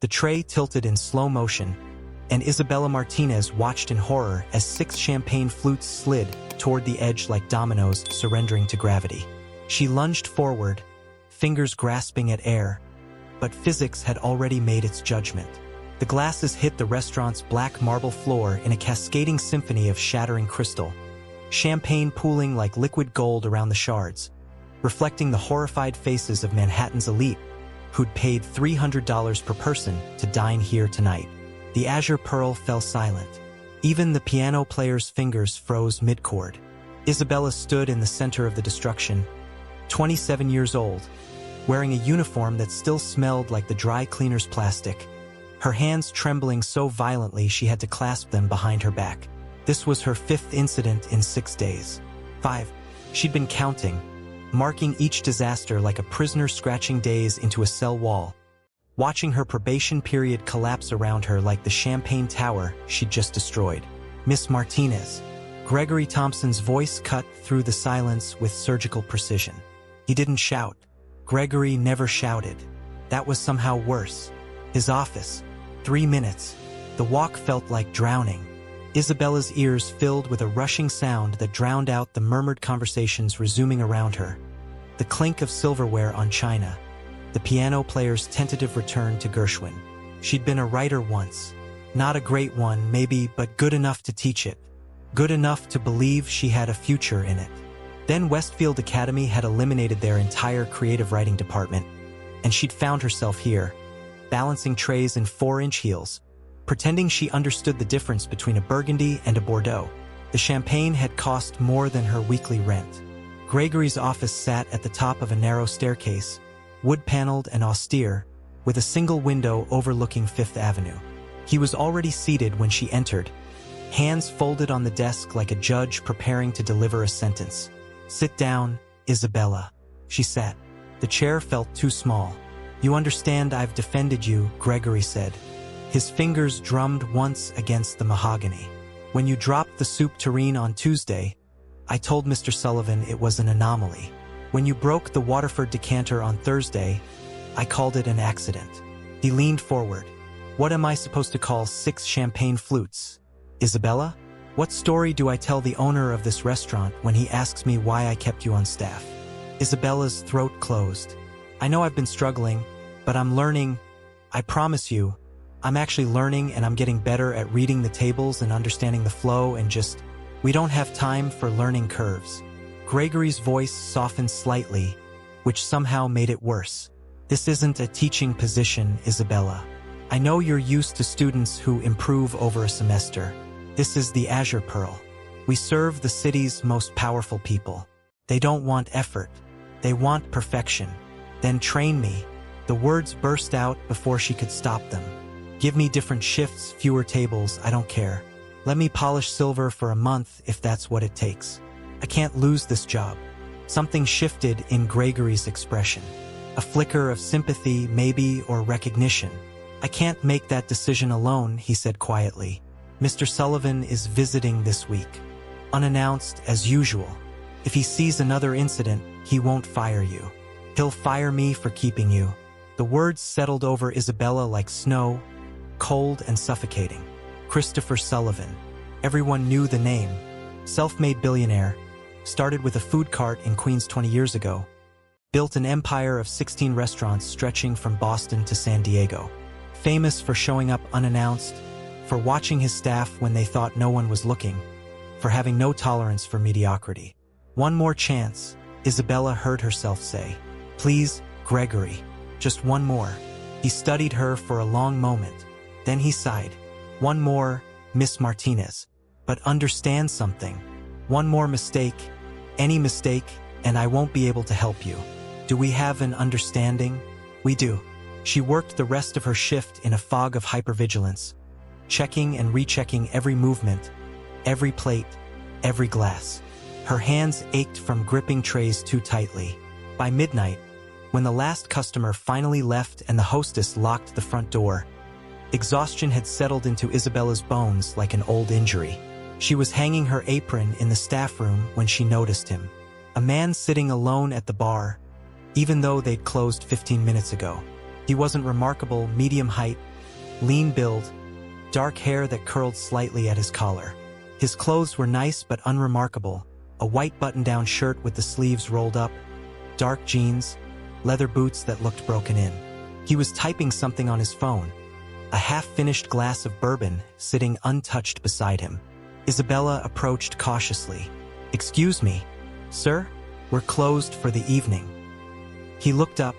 The tray tilted in slow motion, and Isabella Martinez watched in horror as 6 champagne flutes slid toward the edge like dominoes surrendering to gravity. She lunged forward, fingers grasping at air, but physics had already made its judgment. The glasses hit the restaurant's black marble floor in a cascading symphony of shattering crystal, champagne pooling like liquid gold around the shards, reflecting the horrified faces of Manhattan's elite, who'd paid $300 per person to dine here tonight. The azure pearl fell silent. Even the piano player's fingers froze mid-chord. Isabella stood in the center of the destruction, 27 years old, wearing a uniform that still smelled like the dry cleaner's plastic, her hands trembling so violently she had to clasp them behind her back. This was her 5th incident in 6 days. 5. She'd been counting, marking each disaster like a prisoner scratching days into a cell wall, watching her probation period collapse around her like the champagne tower she'd just destroyed. Miss Martinez. Gregory Thompson's voice cut through the silence with surgical precision. He didn't shout. Gregory never shouted. That was somehow worse. His office. 3 minutes. The walk felt like drowning. Isabella's ears filled with a rushing sound that drowned out the murmured conversations resuming around her. The clink of silverware on china. The piano player's tentative return to Gershwin. She'd been a writer once. Not a great one, maybe, but good enough to teach it. Good enough to believe she had a future in it. Then Westfield Academy had eliminated their entire creative writing department, and she'd found herself here, balancing trays in 4-inch heels, pretending she understood the difference between a Burgundy and a Bordeaux. The champagne had cost more than her weekly rent. Gregory's office sat at the top of a narrow staircase, wood-paneled and austere, with a single window overlooking Fifth Avenue. He was already seated when she entered, hands folded on the desk like a judge preparing to deliver a sentence. "Sit down, Isabella." She sat. The chair felt too small. "You understand I've defended you," Gregory said. His fingers drummed once against the mahogany. "When you dropped the soup tureen on Tuesday, I told Mr. Sullivan it was an anomaly. When you broke the Waterford decanter on Thursday, I called it an accident." He leaned forward. "What am I supposed to call 6 champagne flutes? Isabella? What story do I tell the owner of this restaurant when he asks me why I kept you on staff?" Isabella's throat closed. "I know I've been struggling, but I'm learning. I promise you, I'm actually learning, and I'm getting better at reading the tables and understanding the flow and just, we don't have time for learning curves." Gregory's voice softened slightly, which somehow made it worse. "This isn't a teaching position, Isabella. I know you're used to students who improve over a semester. This is the Azure Pearl. We serve the city's most powerful people. They don't want effort. They want perfection. Then train me." The words burst out before she could stop them. "Give me different shifts, fewer tables, I don't care. Let me polish silver for a month if that's what it takes. I can't lose this job." Something shifted in Gregory's expression. A flicker of sympathy, maybe, or recognition. "I can't make that decision alone," he said quietly. "Mr. Sullivan is visiting this week. Unannounced as usual. If he sees another incident, he won't fire you. He'll fire me for keeping you." The words settled over Isabella like snow, cold and suffocating. Christopher Sullivan. Everyone knew the name. Self-made billionaire. Started with a food cart in Queens 20 years ago. Built an empire of 16 restaurants stretching from Boston to San Diego. Famous for showing up unannounced, for watching his staff when they thought no one was looking, for having no tolerance for mediocrity. "One more chance," Isabella heard herself say. "Please, Gregory. Just one more." He studied her for a long moment. Then he sighed. "One more, Miss Martinez. But understand something. One more mistake, any mistake, and I won't be able to help you. Do we have an understanding?" "We do." She worked the rest of her shift in a fog of hypervigilance, checking and rechecking every movement, every plate, every glass. Her hands ached from gripping trays too tightly. By midnight, when the last customer finally left and the hostess locked the front door, exhaustion had settled into Isabella's bones like an old injury. She was hanging her apron in the staff room when she noticed him. A man sitting alone at the bar, even though they'd closed 15 minutes ago. He wasn't remarkable, medium height, lean build, dark hair that curled slightly at his collar. His clothes were nice but unremarkable, a white button-down shirt with the sleeves rolled up, dark jeans, leather boots that looked broken in. He was typing something on his phone, a half-finished glass of bourbon sitting untouched beside him. Isabella approached cautiously. "Excuse me, sir? We're closed for the evening." He looked up,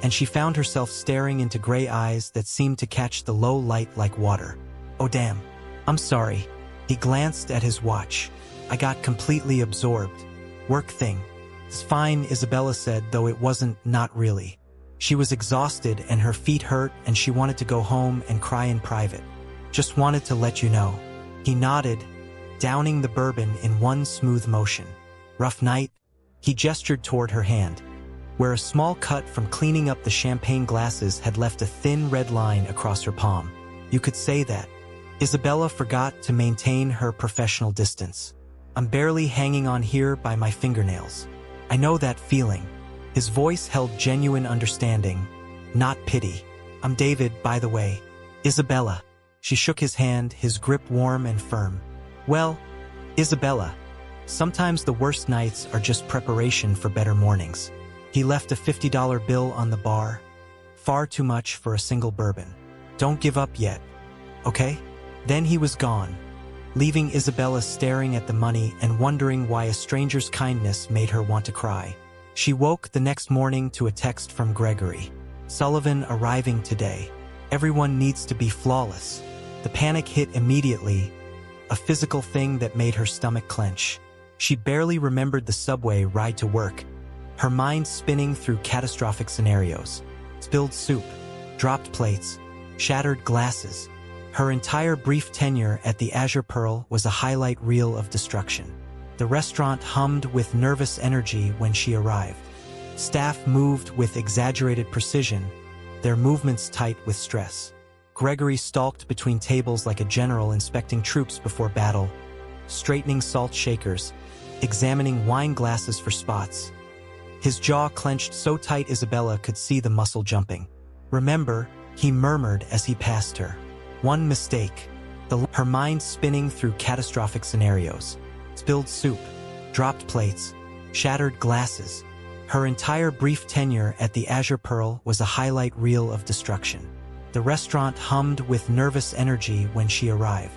and she found herself staring into gray eyes that seemed to catch the low light like water. "Oh damn. I'm sorry." He glanced at his watch. "I got completely absorbed. Work thing." "It's fine," Isabella said, though it wasn't, not really. She was exhausted and her feet hurt and she wanted to go home and cry in private. "Just wanted to let you know." He nodded, downing the bourbon in one smooth motion. "Rough night?" He gestured toward her hand, where a small cut from cleaning up the champagne glasses had left a thin red line across her palm. "You could say that." Isabella forgot to maintain her professional distance. "I'm barely hanging on here by my fingernails. I know that feeling." His voice held genuine understanding, not pity. "I'm David, by the way." "Isabella." She shook his hand, his grip warm and firm. "Well, Isabella, sometimes the worst nights are just preparation for better mornings." He left a $50 bill on the bar. Far too much for a single bourbon. "Don't give up yet, okay?" Then he was gone, leaving Isabella staring at the money and wondering why a stranger's kindness made her want to cry. She woke the next morning to a text from Gregory. "Sullivan arriving today. Everyone needs to be flawless." The panic hit immediately, a physical thing that made her stomach clench. She barely remembered the subway ride to work, her mind spinning through catastrophic scenarios. Spilled soup, dropped plates, shattered glasses. Her entire brief tenure at the Azure Pearl was a highlight reel of destruction. The restaurant hummed with nervous energy when she arrived. Staff moved with exaggerated precision, their movements tight with stress. Gregory stalked between tables like a general inspecting troops before battle, straightening salt shakers, examining wine glasses for spots. His jaw clenched so tight Isabella could see the muscle jumping. "Remember," he murmured as he passed her. "One mistake." Her mind spinning through catastrophic scenarios. Spilled soup, dropped plates, shattered glasses. Her entire brief tenure at the Azure Pearl was a highlight reel of destruction. The restaurant hummed with nervous energy when she arrived.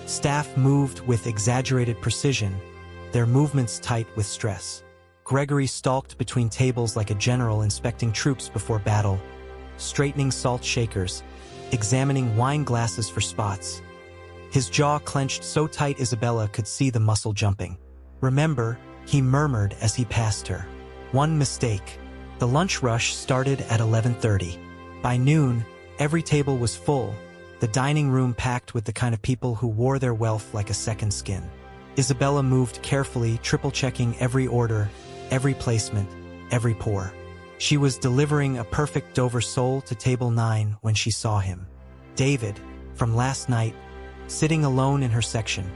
Staff moved with exaggerated precision, their movements tight with stress. Gregory stalked between tables like a general inspecting troops before battle, straightening salt shakers, examining wine glasses for spots. His jaw clenched so tight Isabella could see the muscle jumping. "Remember," he murmured as he passed her. "One mistake." The lunch rush started at 11:30. By noon, every table was full, the dining room packed with the kind of people who wore their wealth like a second skin. Isabella moved carefully, triple-checking every order, every placement, every pour. She was delivering a perfect Dover sole to table 9 when she saw him. David, from last night, sitting alone in her section,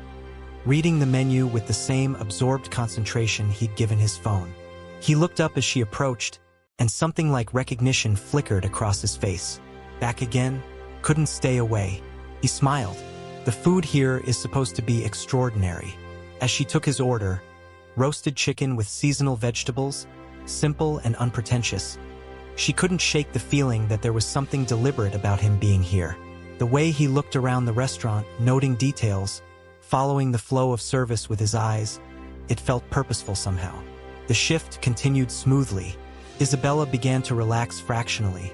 reading the menu with the same absorbed concentration he'd given his phone. He looked up as she approached, and something like recognition flickered across his face. "Back again?" "Couldn't stay away." He smiled. "The food here is supposed to be extraordinary." As she took his order, roasted chicken with seasonal vegetables, simple and unpretentious, she couldn't shake the feeling that there was something deliberate about him being here. The way he looked around the restaurant, noting details, following the flow of service with his eyes, it felt purposeful somehow. The shift continued smoothly. Isabella began to relax fractionally,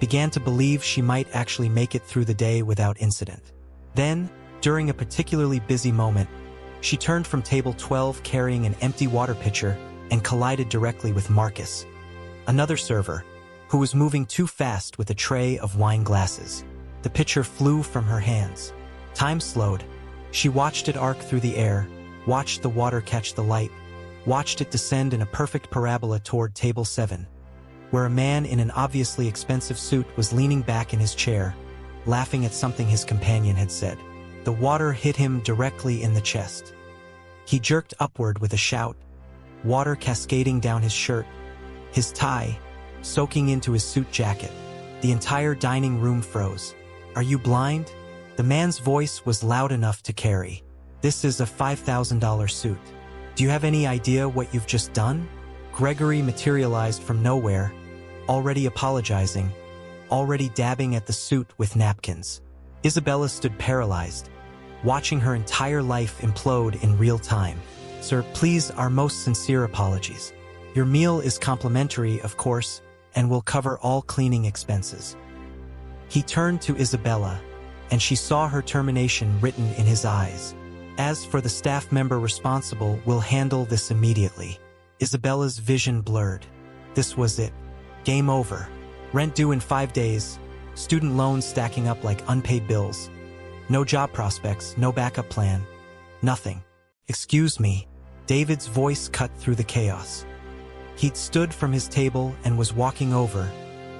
began to believe she might actually make it through the day without incident. Then, during a particularly busy moment, she turned from table 12 carrying an empty water pitcher and collided directly with Marcus, another server, who was moving too fast with a tray of wine glasses. The pitcher flew from her hands. Time slowed. She watched it arc through the air, watched the water catch the light, watched it descend in a perfect parabola toward table 7, where a man in an obviously expensive suit was leaning back in his chair, laughing at something his companion had said. The water hit him directly in the chest. He jerked upward with a shout, water cascading down his shirt, his tie soaking into his suit jacket. The entire dining room froze. Are you blind? The man's voice was loud enough to carry. This is a $5,000 suit. Do you have any idea what you've just done? Gregory materialized from nowhere, already apologizing, already dabbing at the suit with napkins. Isabella stood paralyzed, watching her entire life implode in real time. Sir, please, our most sincere apologies. Your meal is complimentary, of course, and will cover all cleaning expenses. He turned to Isabella, and she saw her termination written in his eyes. As for the staff member responsible, we'll handle this immediately. Isabella's vision blurred. This was it. Game over. Rent due in 5 days. Student loans stacking up like unpaid bills. No job prospects, no backup plan. Nothing. Excuse me. David's voice cut through the chaos. He'd stood from his table and was walking over,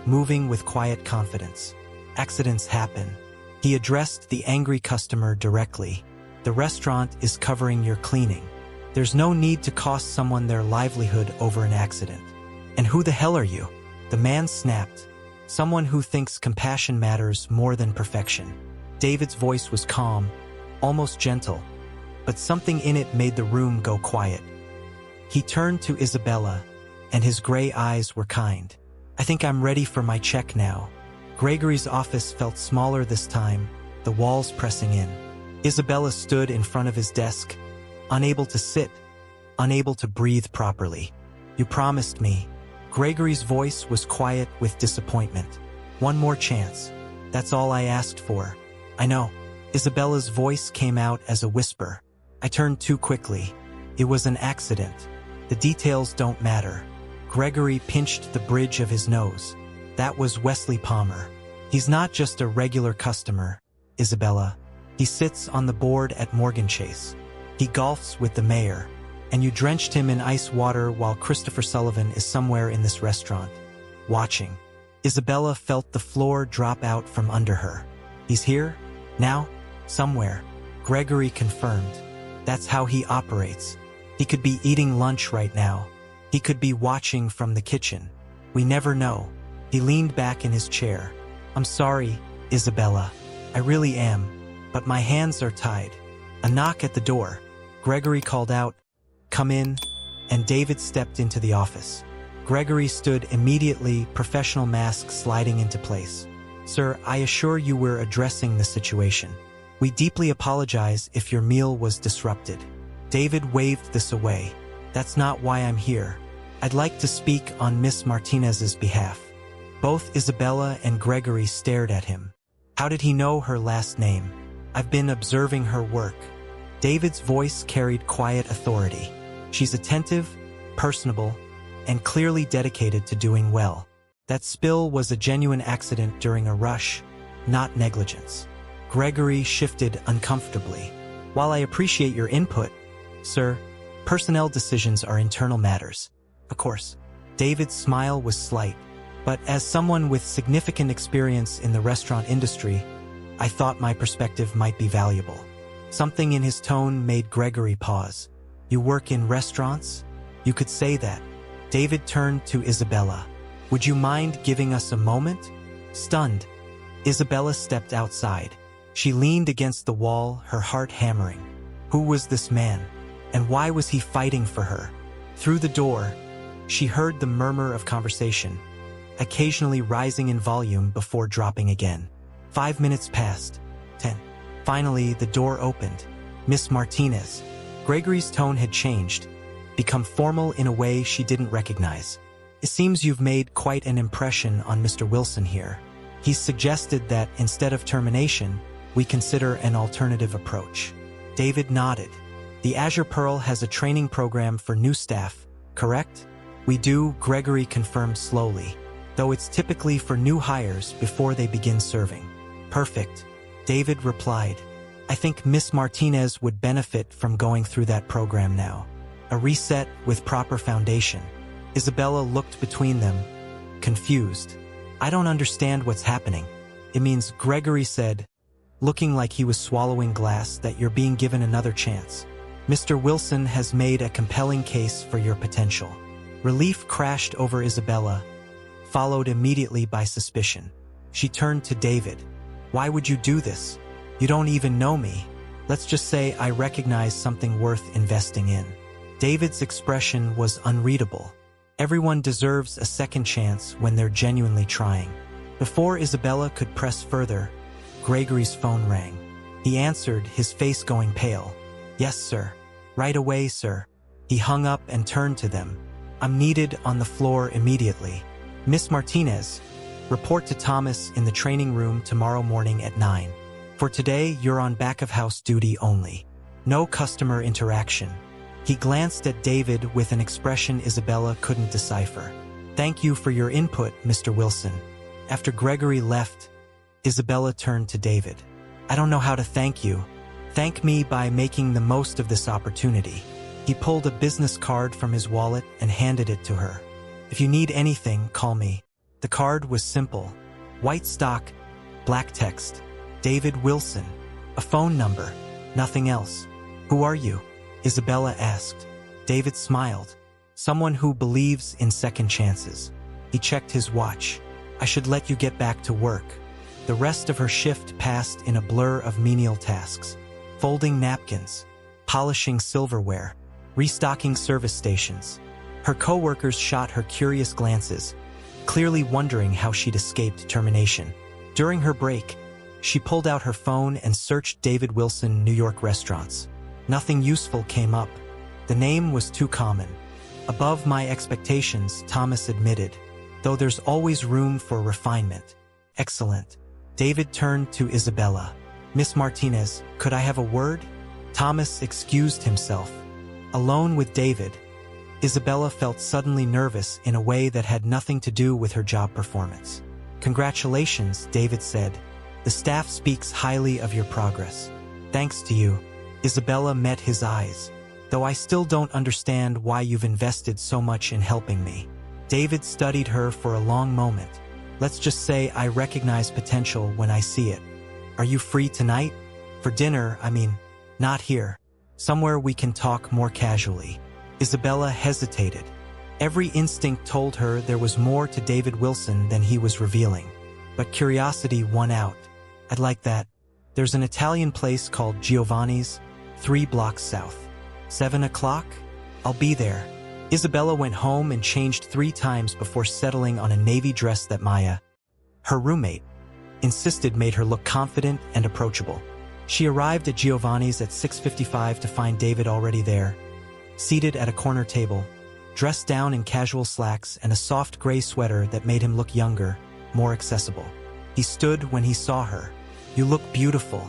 moving with quiet confidence. Accidents happen. He addressed the angry customer directly. The restaurant is covering your cleaning. There's no need to cost someone their livelihood over an accident. And who the hell are you? The man snapped. Someone who thinks compassion matters more than perfection. David's voice was calm, almost gentle, but something in it made the room go quiet. He turned to Isabella, and his gray eyes were kind. I think I'm ready for my check now. Gregory's office felt smaller this time, the walls pressing in. Isabella stood in front of his desk, unable to sit, unable to breathe properly. You promised me. Gregory's voice was quiet with disappointment. One more chance. That's all I asked for. I know. Isabella's voice came out as a whisper. I turned too quickly. It was an accident. The details don't matter. Gregory pinched the bridge of his nose. That was Wesley Palmer. He's not just a regular customer, Isabella. He sits on the board at Morgan Chase. He golfs with the mayor. And you drenched him in ice water while Christopher Sullivan is somewhere in this restaurant, watching. Isabella felt the floor drop out from under her. He's here? Now? Somewhere. Gregory confirmed. That's how he operates. He could be eating lunch right now. He could be watching from the kitchen. We never know. He leaned back in his chair. I'm sorry, Isabella. I really am. But my hands are tied. A knock at the door. Gregory called out, "Come in," and David stepped into the office. Gregory stood immediately, professional mask sliding into place. Sir, I assure you we're addressing the situation. We deeply apologize if your meal was disrupted. David waved this away. That's not why I'm here. I'd like to speak on Miss Martinez's behalf. Both Isabella and Gregory stared at him. How did he know her last name? I've been observing her work. David's voice carried quiet authority. She's attentive, personable, and clearly dedicated to doing well. That spill was a genuine accident during a rush, not negligence. Gregory shifted uncomfortably. While I appreciate your input, sir, personnel decisions are internal matters. Of course. David's smile was slight, but as someone with significant experience in the restaurant industry, I thought my perspective might be valuable. Something in his tone made Gregory pause. You work in restaurants? You could say that. David turned to Isabella. Would you mind giving us a moment? Stunned, Isabella stepped outside. She leaned against the wall, her heart hammering. Who was this man? And why was he fighting for her? Through the door, she heard the murmur of conversation, occasionally rising in volume before dropping again. 5 minutes passed. 10. Finally, the door opened. Miss Martinez. Gregory's tone had changed, become formal in a way she didn't recognize. It seems you've made quite an impression on Mr. Wilson here. He's suggested that instead of termination, we consider an alternative approach. David nodded. The Azure Pearl has a training program for new staff, correct? We do, Gregory confirmed slowly, though it's typically for new hires before they begin serving. Perfect. David replied. I think Miss Martinez would benefit from going through that program now. A reset with proper foundation. Isabella looked between them, confused. I don't understand what's happening. It means, Gregory said, looking like he was swallowing glass, that you're being given another chance. Mr. Wilson has made a compelling case for your potential. Relief crashed over Isabella, followed immediately by suspicion. She turned to David. Why would you do this? You don't even know me. Let's just say I recognize something worth investing in. David's expression was unreadable. Everyone deserves a second chance when they're genuinely trying. Before Isabella could press further, Gregory's phone rang. He answered, his face going pale. Yes, sir. Right away, sir. He hung up and turned to them. I'm needed on the floor immediately. Miss Martinez, report to Thomas in the training room tomorrow morning at 9. For today, you're on back-of-house duty only. No customer interaction. He glanced at David with an expression Isabella couldn't decipher. Thank you for your input, Mr. Wilson. After Gregory left, Isabella turned to David. I don't know how to thank you. Thank me by making the most of this opportunity. He pulled a business card from his wallet and handed it to her. If you need anything, call me. The card was simple. White stock, black text. David Wilson. A phone number. Nothing else. Who are you? Isabella asked. David smiled. Someone who believes in second chances. He checked his watch. I should let you get back to work. The rest of her shift passed in a blur of menial tasks. Folding napkins, polishing silverware, restocking service stations. Her co-workers shot her curious glances, clearly wondering how she'd escaped termination. During her break, she pulled out her phone and searched David Wilson New York restaurants. Nothing useful came up. The name was too common. Above my expectations, Thomas admitted, though there's always room for refinement. Excellent. David turned to Isabella. Miss Martinez, could I have a word? Thomas excused himself. Alone with David, Isabella felt suddenly nervous in a way that had nothing to do with her job performance. Congratulations, David said. The staff speaks highly of your progress. Thanks to you. Isabella met his eyes. Though I still don't understand why you've invested so much in helping me. David studied her for a long moment. Let's just say I recognize potential when I see it. Are you free tonight? For dinner, not here. Somewhere we can talk more casually. Isabella hesitated. Every instinct told her there was more to David Wilson than he was revealing. But curiosity won out. I'd like that. There's an Italian place called Giovanni's, 3 blocks south. 7 o'clock? I'll be there. Isabella went home and changed 3 times before settling on a navy dress that Maya, her roommate, insisted made her look confident and approachable. She arrived at Giovanni's at 6:55 to find David already there, seated at a corner table, dressed down in casual slacks and a soft gray sweater that made him look younger, more accessible. He stood when he saw her. You look beautiful.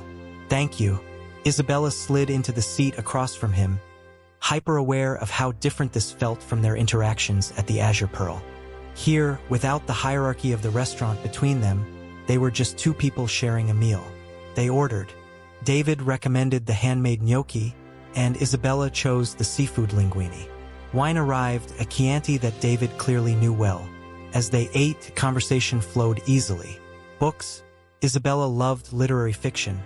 Thank you. Isabella slid into the seat across from him, hyper-aware of how different this felt from their interactions at the Azure Pearl. Here, without the hierarchy of the restaurant between them, they were just 2 people sharing a meal. They ordered. David recommended the handmade gnocchi, and Isabella chose the seafood linguine. Wine arrived, a Chianti that David clearly knew well. As they ate, conversation flowed easily. Books. Isabella loved literary fiction.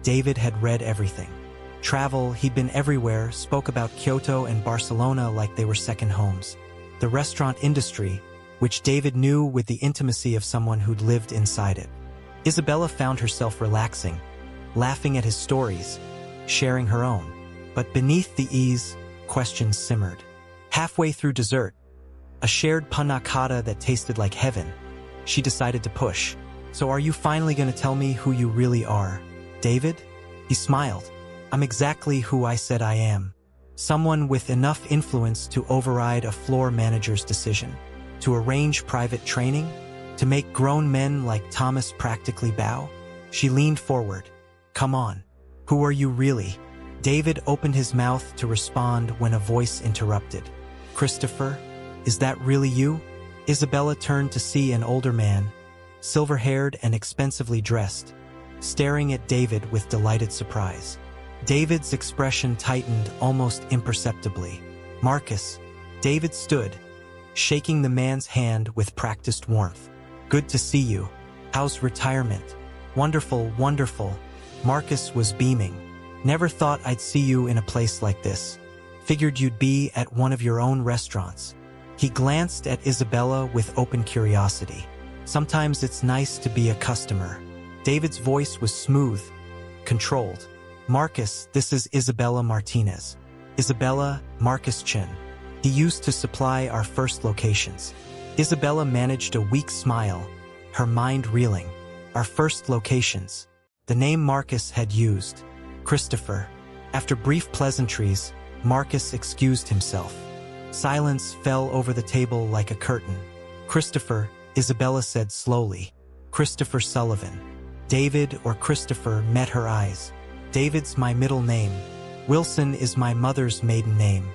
David had read everything. Travel, he'd been everywhere, spoke about Kyoto and Barcelona like they were second homes. The restaurant industry, which David knew with the intimacy of someone who'd lived inside it. Isabella found herself relaxing, laughing at his stories, sharing her own. But beneath the ease, questions simmered. Halfway through dessert, a shared panna cotta that tasted like heaven, she decided to push. So are you finally going to tell me who you really are, David? He smiled. I'm exactly who I said I am. Someone with enough influence to override a floor manager's decision, to arrange private training, to make grown men like Thomas practically bow. She leaned forward. Come on. Who are you really? David opened his mouth to respond when a voice interrupted. Christopher, is that really you? Isabella turned to see an older man, silver-haired and expensively dressed, staring at David with delighted surprise. David's expression tightened almost imperceptibly. Marcus. David stood, shaking the man's hand with practiced warmth. Good to see you. How's retirement? Wonderful, wonderful. Marcus was beaming. Never thought I'd see you in a place like this. Figured you'd be at one of your own restaurants. He glanced at Isabella with open curiosity. Sometimes it's nice to be a customer. David's voice was smooth, controlled. Marcus, this is Isabella Martinez. Isabella, Marcus Chin. He used to supply our first locations. Isabella managed a weak smile, her mind reeling. Our first locations. The name Marcus had used. Christopher. After brief pleasantries, Marcus excused himself. Silence fell over the table like a curtain. Christopher, Isabella said slowly. Christopher Sullivan. David or Christopher met her eyes. David's my middle name. Wilson is my mother's maiden name.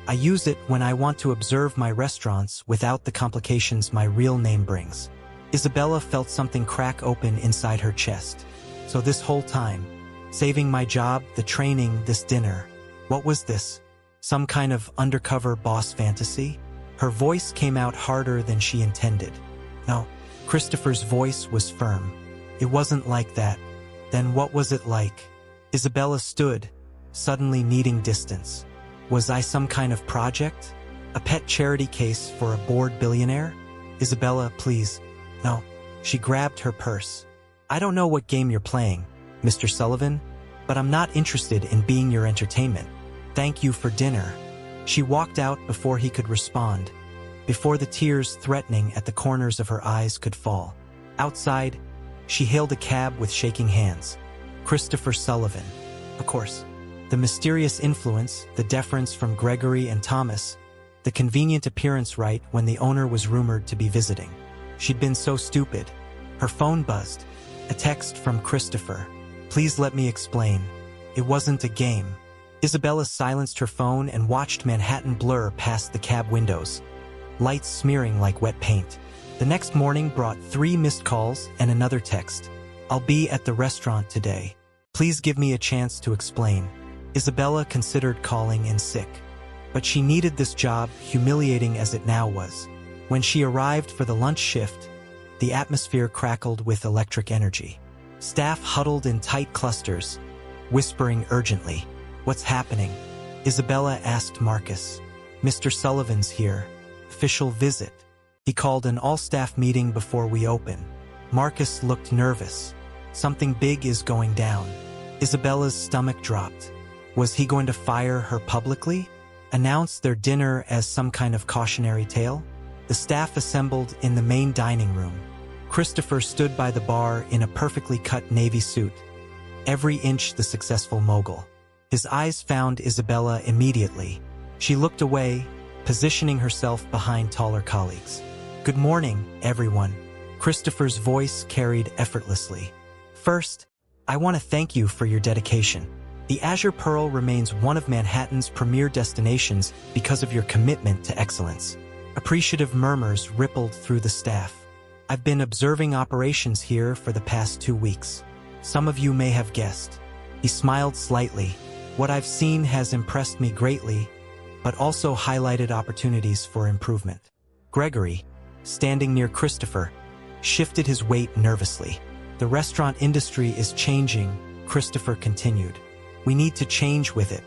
I use it when I want to observe my restaurants without the complications my real name brings. Isabella felt something crack open inside her chest. So this whole time, saving my job, the training, this dinner, what was this? Some kind of undercover boss fantasy? Her voice came out harder than she intended. No, Christopher's voice was firm. It wasn't like that. Then what was it like? Isabella stood, suddenly needing distance. Was I some kind of project? A pet charity case for a bored billionaire? Isabella, please. No. She grabbed her purse. I don't know what game you're playing, Mr. Sullivan, but I'm not interested in being your entertainment. Thank you for dinner. She walked out before he could respond, before the tears threatening at the corners of her eyes could fall. Outside, she hailed a cab with shaking hands. Christopher Sullivan. Of course. The mysterious influence, the deference from Gregory and Thomas, the convenient appearance right when the owner was rumored to be visiting. She'd been so stupid. Her phone buzzed. A text from Christopher. Please let me explain. It wasn't a game. Isabella silenced her phone and watched Manhattan blur past the cab windows, lights smearing like wet paint. The next morning brought 3 missed calls and another text. I'll be at the restaurant today. Please give me a chance to explain. Isabella considered calling in sick. But she needed this job, humiliating as it now was. When she arrived for the lunch shift, the atmosphere crackled with electric energy. Staff huddled in tight clusters, whispering urgently. What's happening? Isabella asked Marcus. Mr. Sullivan's here. Official visit. He called an all-staff meeting before we open. Marcus looked nervous. Something big is going down. Isabella's stomach dropped. Was he going to fire her publicly? Announce their dinner as some kind of cautionary tale? The staff assembled in the main dining room. Christopher stood by the bar in a perfectly cut navy suit, every inch the successful mogul. His eyes found Isabella immediately. She looked away, positioning herself behind taller colleagues. Good morning, everyone. Christopher's voice carried effortlessly. First, I want to thank you for your dedication. The Azure Pearl remains one of Manhattan's premier destinations because of your commitment to excellence. Appreciative murmurs rippled through the staff. I've been observing operations here for the past 2 weeks. Some of you may have guessed. He smiled slightly. What I've seen has impressed me greatly, but also highlighted opportunities for improvement. Gregory, standing near Christopher, shifted his weight nervously. The restaurant industry is changing, Christopher continued. We need to change with it.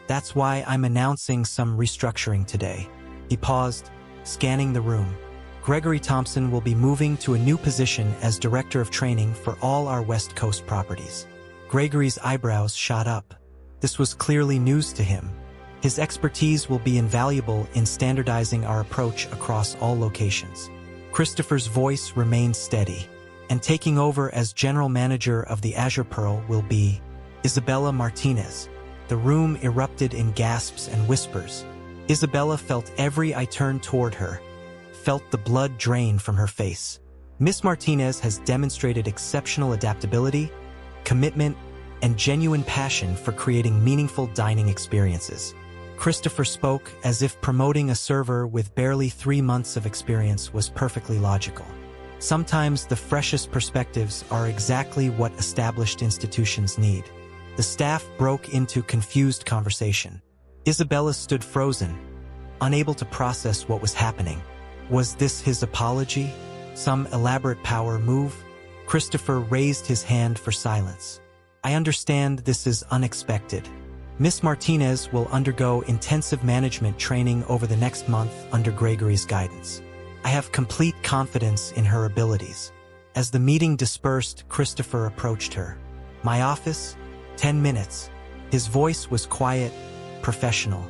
That's why I'm announcing some restructuring today. He paused, scanning the room. Gregory Thompson will be moving to a new position as Director of Training for all our West Coast properties. Gregory's eyebrows shot up. This was clearly news to him. His expertise will be invaluable in standardizing our approach across all locations. Christopher's voice remained steady, and taking over as General Manager of the Azure Pearl will be Isabella Martinez. The room erupted in gasps and whispers. Isabella felt every eye turn toward her, felt the blood drain from her face. Miss Martinez has demonstrated exceptional adaptability, commitment, and genuine passion for creating meaningful dining experiences. Christopher spoke as if promoting a server with barely 3 months of experience was perfectly logical. Sometimes the freshest perspectives are exactly what established institutions need. The staff broke into confused conversation. Isabella stood frozen, unable to process what was happening. Was this his apology? Some elaborate power move? Christopher raised his hand for silence. I understand this is unexpected. Miss Martinez will undergo intensive management training over the next month under Gregory's guidance. I have complete confidence in her abilities. As the meeting dispersed, Christopher approached her. "My office? 10 minutes." His voice was quiet, professional.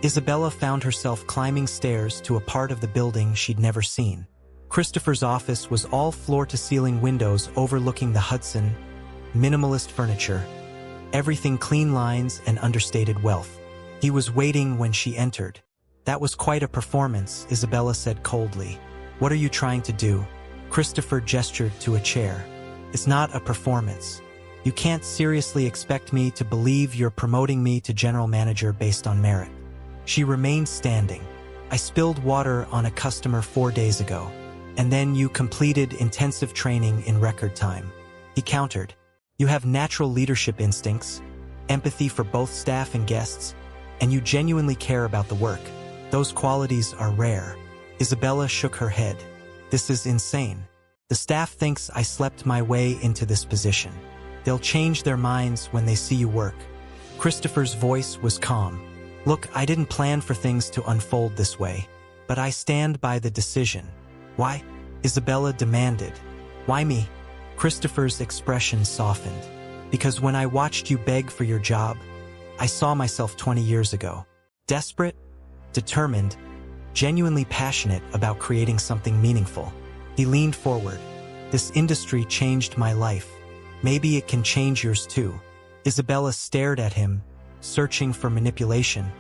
Isabella found herself climbing stairs to a part of the building she'd never seen. Christopher's office was all floor-to-ceiling windows overlooking the Hudson, minimalist furniture, everything clean lines and understated wealth. He was waiting when she entered. "That was quite a performance," Isabella said coldly. "What are you trying to do?" Christopher gestured to a chair. "It's not a performance. You can't seriously expect me to believe you're promoting me to general manager based on merit." She remained standing. "I spilled water on a customer 4 days ago, and then you completed intensive training in record time." He countered. "You have natural leadership instincts, empathy for both staff and guests, and you genuinely care about the work. Those qualities are rare." Isabella shook her head. "This is insane. The staff thinks I slept my way into this position. They'll change their minds when they see you work." Christopher's voice was calm. "Look, I didn't plan for things to unfold this way, but I stand by the decision." "Why?" Isabella demanded. "Why me?" Christopher's expression softened. "Because when I watched you beg for your job, I saw myself 20 years ago. Desperate, determined, genuinely passionate about creating something meaningful." He leaned forward. "This industry changed my life. Maybe it can change yours too." Isabella stared at him, searching for manipulation,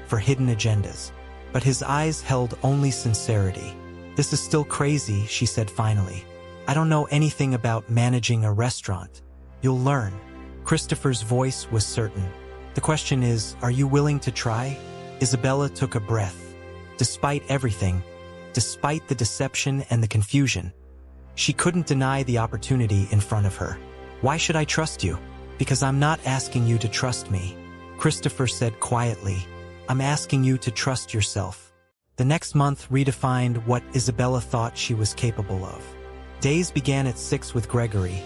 for hidden agendas. But his eyes held only sincerity. "This is still crazy," she said finally. "I don't know anything about managing a restaurant. You'll learn." Christopher's voice was certain. "The question is, are you willing to try?" Isabella took a breath. Despite everything, despite the deception and the confusion, she couldn't deny the opportunity in front of her. "Why should I trust you?" "Because I'm not asking you to trust me," Christopher said quietly. "I'm asking you to trust yourself." The next month redefined what Isabella thought she was capable of. Days began at 6 with Gregory,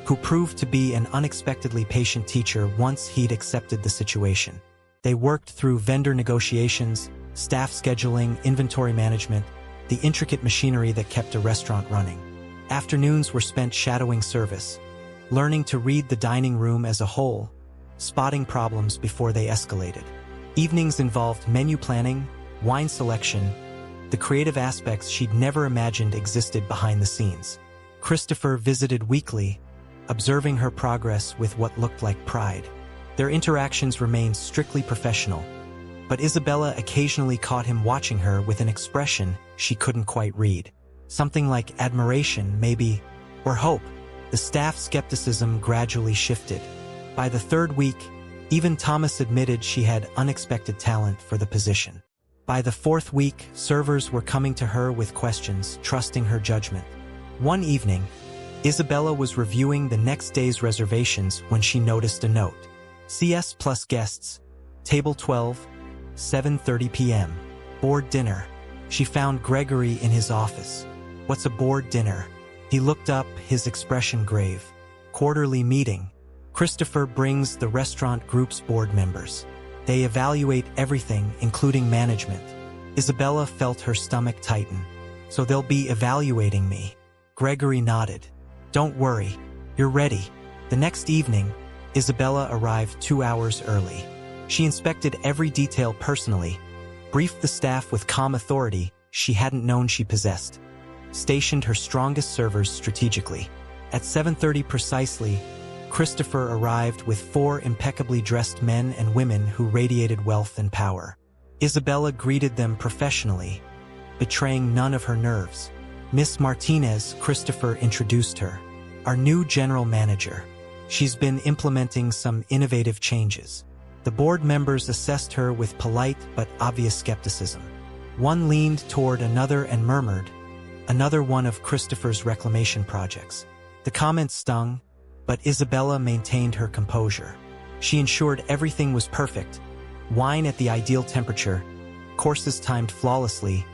who proved to be an unexpectedly patient teacher once he'd accepted the situation. They worked through vendor negotiations, staff scheduling, inventory management, the intricate machinery that kept a restaurant running. Afternoons were spent shadowing service, learning to read the dining room as a whole, spotting problems before they escalated. Evenings involved menu planning, wine selection, the creative aspects she'd never imagined existed behind the scenes. Christopher visited weekly, observing her progress with what looked like pride. Their interactions remained strictly professional, but Isabella occasionally caught him watching her with an expression she couldn't quite read. Something like admiration, maybe, or hope. The staff skepticism gradually shifted. By the third week, even Thomas admitted she had unexpected talent for the position. By the fourth week, servers were coming to her with questions, trusting her judgment. One evening, Isabella was reviewing the next day's reservations when she noticed a note. CS plus guests, table 12, 7:30 p.m. Board dinner. She found Gregory in his office. "What's a board dinner?" He looked up, his expression grave. "Quarterly meeting. Christopher brings the restaurant group's board members. They evaluate everything, including management." Isabella felt her stomach tighten. "So they'll be evaluating me?" Gregory nodded. "Don't worry. You're ready." The next evening, Isabella arrived 2 hours early. She inspected every detail personally, briefed the staff with calm authority she hadn't known she possessed, stationed her strongest servers strategically. At 7:30 precisely, Christopher arrived with 4 impeccably dressed men and women who radiated wealth and power. Isabella greeted them professionally, betraying none of her nerves. "Miss Martinez," Christopher introduced her, "our new general manager. She's been implementing some innovative changes." The board members assessed her with polite but obvious skepticism. One leaned toward another and murmured, "Another one of Christopher's reclamation projects." The comment stung, but Isabella maintained her composure. She ensured everything was perfect: wine at the ideal temperature, courses timed flawlessly,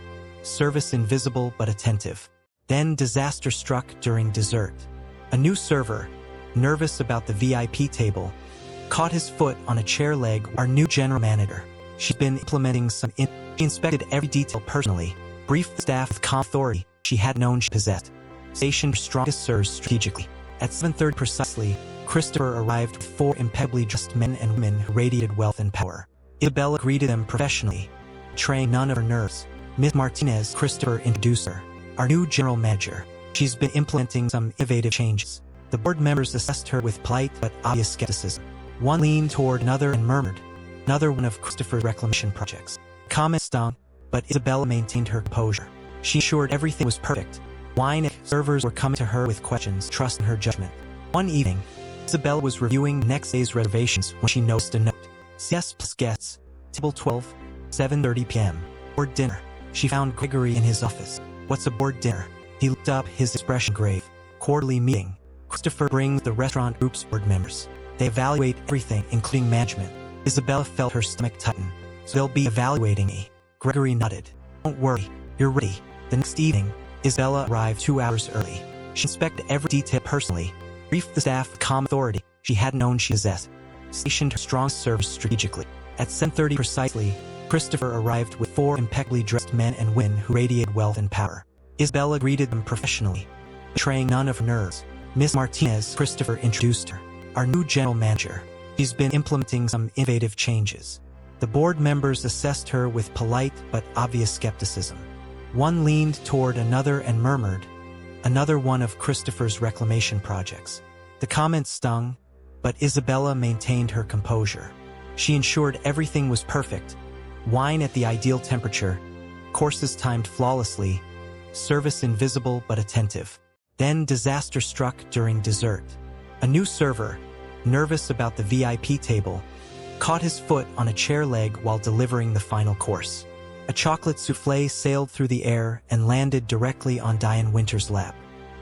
service invisible but attentive. Then disaster struck during dessert. A new server, nervous about the VIP table, caught his foot on a chair leg. Our new general manager. She'd been implementing she inspected every detail personally, briefed the staff with calm authority she had known she possessed. stationed strongest serves strategically. At 7:30 precisely, Christopher arrived with 4 impeccably dressed men and women who radiated wealth and power. Isabella greeted them professionally, betraying none of her nerves. Miss Martinez, Christopher introduced her. Our new general manager. She's been implementing some innovative changes. The board members assessed her with polite but obvious skepticism. One leaned toward another and murmured, another one of Christopher's reclamation projects. Comments stung, but Isabella maintained her composure. She assured everything was perfect. Wine and servers were coming to her with questions, trusting her judgment. One evening, Isabella was reviewing next day's reservations when she noticed a note. CS plus guests, table 12, 7:30 p.m. Board dinner. She found Gregory in his office. What's a board dinner? He looked up, his expression grave. Quarterly meeting. Christopher brings the restaurant group's board members. They evaluate everything, including management. Isabella felt her stomach tighten. So they'll be evaluating me. Gregory nodded. Don't worry, you're ready. The next evening, Isabella arrived 2 hours early. She inspected every detail personally, briefed the staff with calm authority she hadn't known she possessed, stationed her strong servers strategically. At 7:30 precisely, Christopher arrived with 4 impeccably dressed men and women who radiated wealth and power. Isabella greeted them professionally, betraying none of her nerves. Miss Martinez, Christopher introduced her. Our new general manager. She's been implementing some innovative changes. The board members assessed her with polite but obvious skepticism. One leaned toward another and murmured, another one of Christopher's reclamation projects. The comments stung, but Isabella maintained her composure. She ensured everything was perfect. Wine at the ideal temperature, courses timed flawlessly, service invisible but attentive. Then disaster struck during dessert. A new server, nervous about the VIP table, caught his foot on a chair leg while delivering the final course. A chocolate souffle sailed through the air and landed directly on Diane Winter's lap.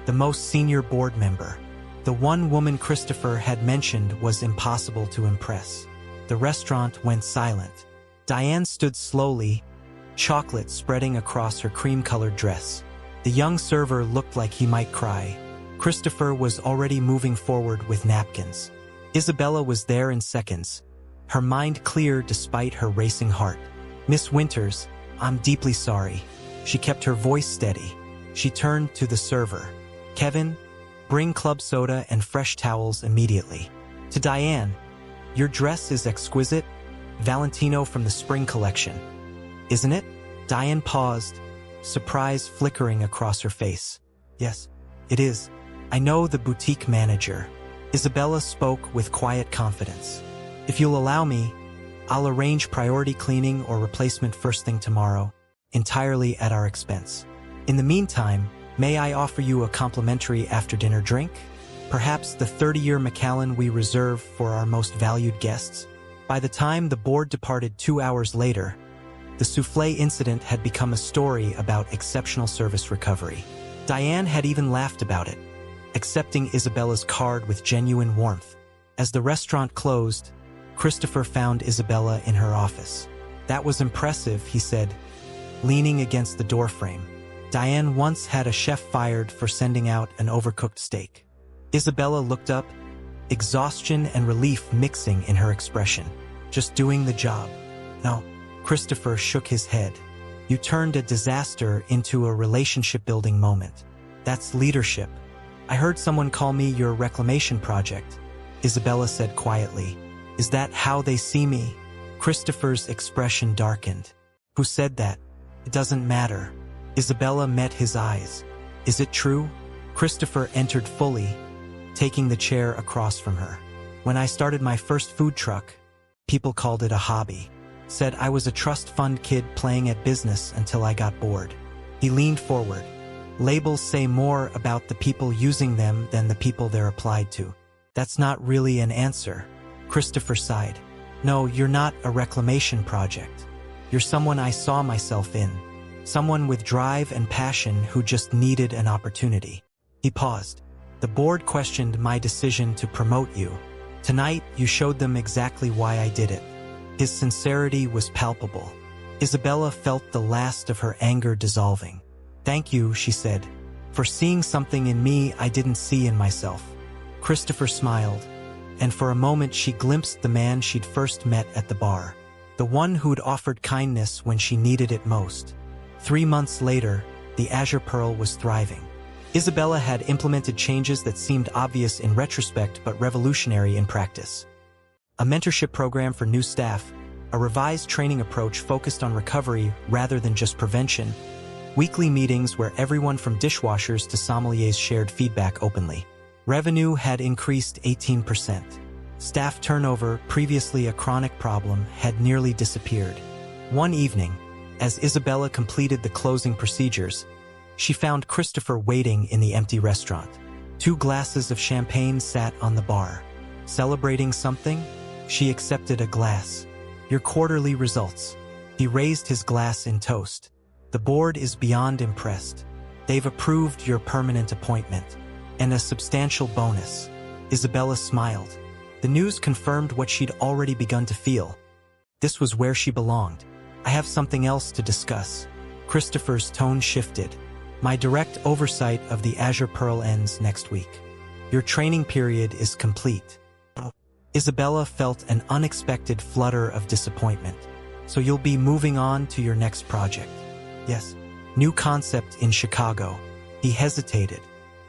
The most senior board member. The one woman Christopher had mentioned was impossible to impress. The restaurant went silent. Diane stood slowly, chocolate spreading across her cream-colored dress. The young server looked like he might cry. Christopher was already moving forward with napkins. Isabella was there in seconds, her mind clear despite her racing heart. Miss Winters, I'm deeply sorry. She kept her voice steady. She turned to the server. Kevin, bring club soda and fresh towels immediately. To Diane, your dress is exquisite, Valentino from the spring collection. Isn't it? Diane paused, surprise flickering across her face. Yes, it is. I know the boutique manager. Isabella spoke with quiet confidence. If you'll allow me, I'll arrange priority cleaning or replacement first thing tomorrow, entirely at our expense. In the meantime, may I offer you a complimentary after-dinner drink? Perhaps the 30-year Macallan we reserve for our most valued guests? By the time the board departed 2 hours later, the souffle incident had become a story about exceptional service recovery. Diane had even laughed about it, accepting Isabella's card with genuine warmth. As the restaurant closed, Christopher found Isabella in her office. That was impressive, he said, leaning against the doorframe. Diane once had a chef fired for sending out an overcooked steak. Isabella looked up, exhaustion and relief mixing in her expression. Just doing the job. No, Christopher shook his head. You turned a disaster into a relationship-building moment. That's leadership. I heard someone call me your reclamation project, Isabella said quietly. Is that how they see me? Christopher's expression darkened. Who said that? It doesn't matter. Isabella met his eyes. Is it true? Christopher entered fully, taking the chair across from her. When I started my first food truck, people called it a hobby. Said I was a trust fund kid playing at business until I got bored. He leaned forward. Labels say more about the people using them than the people they're applied to. That's not really an answer. Christopher sighed. No, you're not a reclamation project. You're someone I saw myself in. Someone with drive and passion who just needed an opportunity. He paused. The board questioned my decision to promote you. Tonight, you showed them exactly why I did it. His sincerity was palpable. Isabella felt the last of her anger dissolving. Thank you, she said, for seeing something in me I didn't see in myself. Christopher smiled, and for a moment she glimpsed the man she'd first met at the bar. The one who'd offered kindness when she needed it most. 3 months later, the Azure Pearl was thriving. Isabella had implemented changes that seemed obvious in retrospect but revolutionary in practice. A mentorship program for new staff, a revised training approach focused on recovery rather than just prevention, weekly meetings where everyone from dishwashers to sommeliers shared feedback openly. Revenue had increased 18%. Staff turnover, previously a chronic problem, had nearly disappeared. One evening, as Isabella completed the closing procedures, she found Christopher waiting in the empty restaurant. 2 glasses of champagne sat on the bar. Celebrating something? She accepted a glass. Your quarterly results. He raised his glass in toast. The board is beyond impressed. They've approved your permanent appointment. And a substantial bonus. Isabella smiled. The news confirmed what she'd already begun to feel. This was where she belonged. I have something else to discuss. Christopher's tone shifted. My direct oversight of the Azure Pearl ends next week. Your training period is complete. Isabella felt an unexpected flutter of disappointment. So you'll be moving on to your next project. Yes. New concept in Chicago. He hesitated.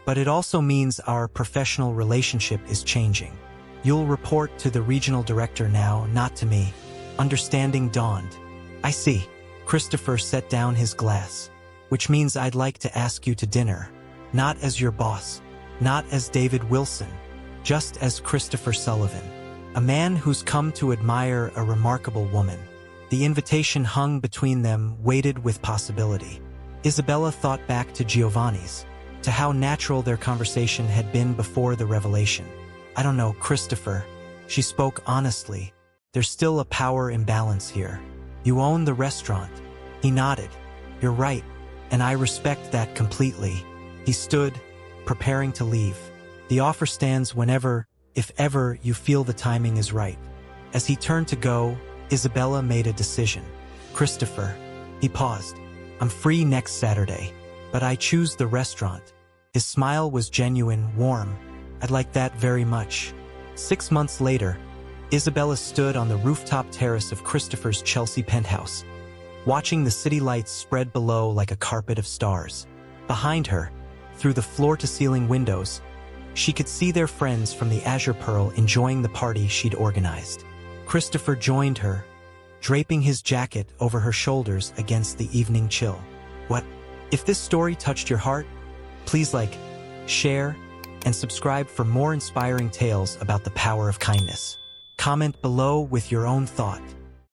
But it also means our professional relationship is changing. You'll report to the regional director now, not to me. Understanding dawned. I see. Christopher set down his glass. Which means I'd like to ask you to dinner. Not as your boss. Not as David Wilson. Just as Christopher Sullivan. A man who's come to admire a remarkable woman. The invitation hung between them, weighted with possibility. Isabella thought back to Giovanni's. To how natural their conversation had been before the revelation. I don't know, Christopher. She spoke honestly. There's still a power imbalance here. You own the restaurant. He nodded. You're right, and I respect that completely. He stood, preparing to leave. The offer stands whenever, if ever, you feel the timing is right. As he turned to go, Isabella made a decision. Christopher. He paused. I'm free next Saturday, but I choose the restaurant. His smile was genuine, warm. I'd like that very much. 6 months later, Isabella stood on the rooftop terrace of Christopher's Chelsea penthouse, watching the city lights spread below like a carpet of stars. Behind her, through the floor-to-ceiling windows, she could see their friends from the Azure Pearl enjoying the party she'd organized. Christopher joined her, draping his jacket over her shoulders against the evening chill. What? If this story touched your heart, please like, share, and subscribe for more inspiring tales about the power of kindness. Comment below with your own thought.